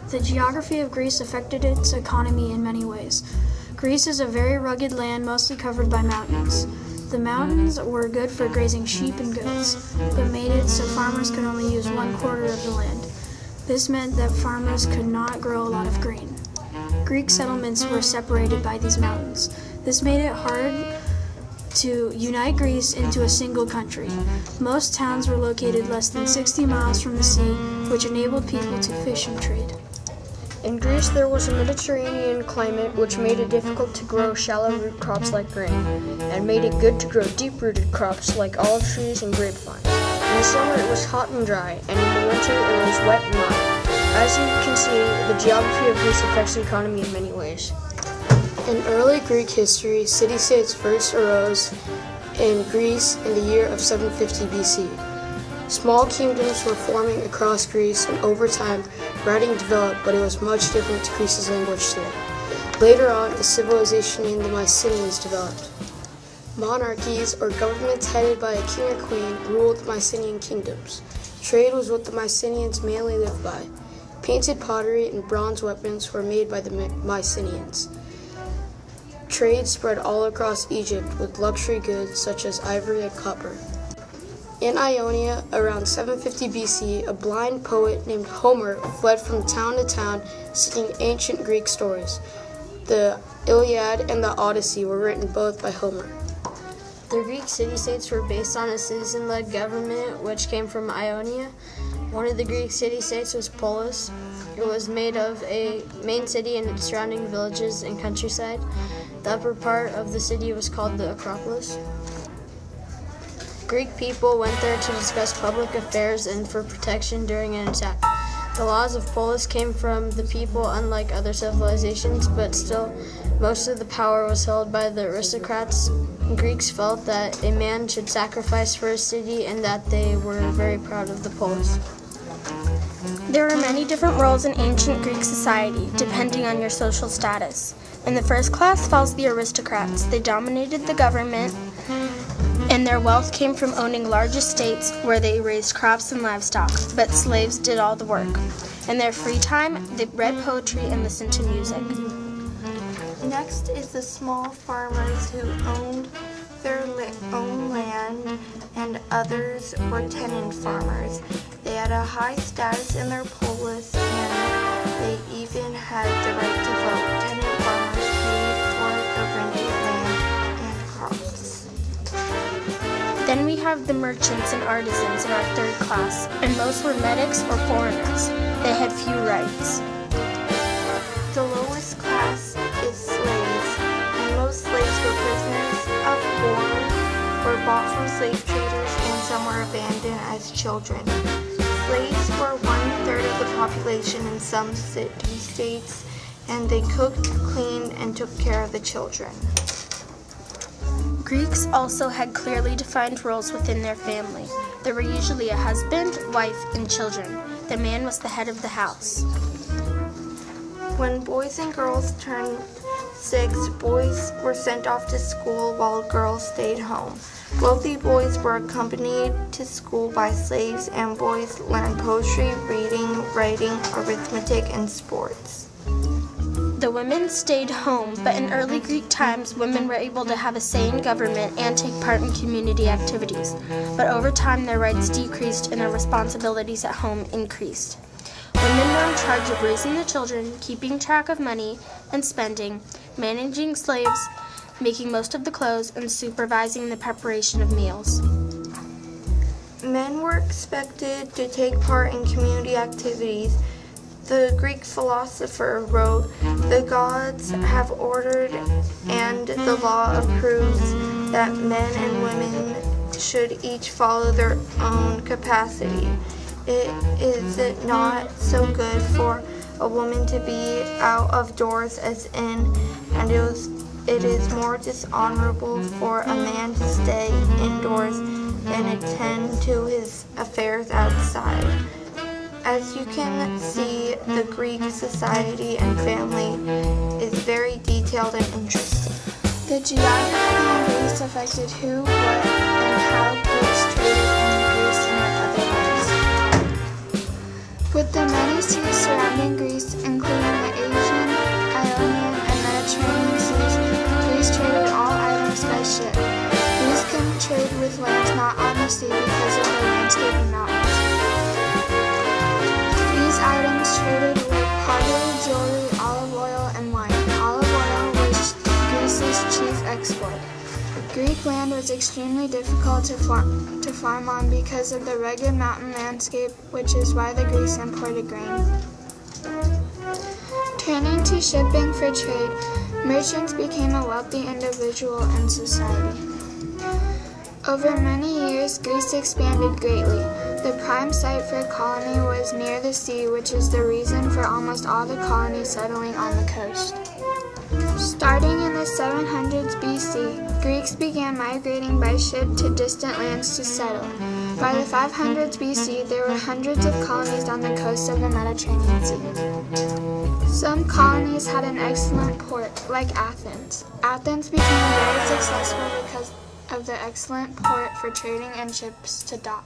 The geography of Greece affected its economy in many ways. Greece is a very rugged land mostly covered by mountains. The mountains were good for grazing sheep and goats, but made it so farmers could only use 1/4 of the land. This meant that farmers could not grow a lot of grain. Greek settlements were separated by these mountains. This made it hard to unite Greece into a single country. Most towns were located less than 60 miles from the sea, which enabled people to fish and trade. In Greece, there was a Mediterranean climate which made it difficult to grow shallow root crops like grain, and made it good to grow deep-rooted crops like olive trees and grapevines. In the summer, it was hot and dry, and in the winter, it was wet and mild. As you can see, the geography of Greece affects the economy in many ways. In early Greek history, city-states first arose in Greece in the year of 750 BC. Small kingdoms were forming across Greece, and over time, writing developed, but it was much different to Greece's language today. Later on, a civilization named the Mycenaeans developed. Monarchies, or governments headed by a king or queen, ruled the Mycenaean kingdoms. Trade was what the Mycenaeans mainly lived by. Painted pottery and bronze weapons were made by the Mycenaeans. Trade spread all across Egypt with luxury goods such as ivory and copper. In Ionia, around 750 BC, a blind poet named Homer fled from town to town singing ancient Greek stories. The Iliad and the Odyssey were written both by Homer. The Greek city-states were based on a citizen-led government which came from Ionia. One of the Greek city-states was Polis. It was made of a main city and its surrounding villages and countryside. The upper part of the city was called the Acropolis. Greek people went there to discuss public affairs and for protection during an attack. The laws of Polis came from the people, unlike other civilizations, but still, most of the power was held by the aristocrats. Greeks felt that a man should sacrifice for a city and that they were very proud of the Polis. There were many different roles in ancient Greek society, depending on your social status. In the first class falls the aristocrats. They dominated the government, and their wealth came from owning large estates where they raised crops and livestock, but slaves did all the work. In their free time, they read poetry and listened to music. Next is the small farmers who owned their own land, and others were tenant farmers. They had a high status in their polis, and they even had the right to vote. Tenant farmers paid for the rented land and crops. Then we have the merchants and artisans in our third class, and most were medics or foreigners. They had few rights. The lowest class is slaves, and most slaves were prisoners of war, were bought from slave traders, and some were abandoned as children. Slaves were 1/3 of the population in some city-states, and they cooked, cleaned, and took care of the children. Greeks also had clearly defined roles within their family. There were usually a husband, wife, and children. The man was the head of the house. When boys and girls turned 6, boys were sent off to school while girls stayed home. Wealthy boys were accompanied to school by slaves, and boys learned poetry, reading, writing, arithmetic, and sports. The women stayed home, but in early Greek times, women were able to have a say in government and take part in community activities. But over time, their rights decreased and their responsibilities at home increased. Women were in charge of raising the children, keeping track of money and spending, managing slaves, making most of the clothes, and supervising the preparation of meals. Men were expected to take part in community activities. The Greek philosopher wrote, "The gods have ordered, and the law approves that men and women should each follow their own capacity. Is it not so good for a woman to be out of doors as in, and it is more dishonorable for a man to stay indoors and attend to his affairs outside?" As you can see, the Greek society and family is very detailed and interesting. The geography in Greece affected who, what, and how Greeks traded in Greece and with other lands. With the many seas surrounding Greece lands not on the sea because of the landscape and mountains. These items traded were pottery, jewelry, olive oil, and wine. Olive oil was Greece's chief export. Greek land was extremely difficult to farm on because of the rugged mountain landscape, which is why the Greeks imported grain. Turning to shipping for trade, merchants became a wealthy individual in society. Over many years, Greece expanded greatly. The prime site for a colony was near the sea, which is the reason for almost all the colonies settling on the coast. Starting in the 700s BC, Greeks began migrating by ship to distant lands to settle. By the 500s BC, there were hundreds of colonies on the coast of the Mediterranean Sea. Some colonies had an excellent port, like Athens. Athens became very successful because of the excellent port for trading and ships to dock.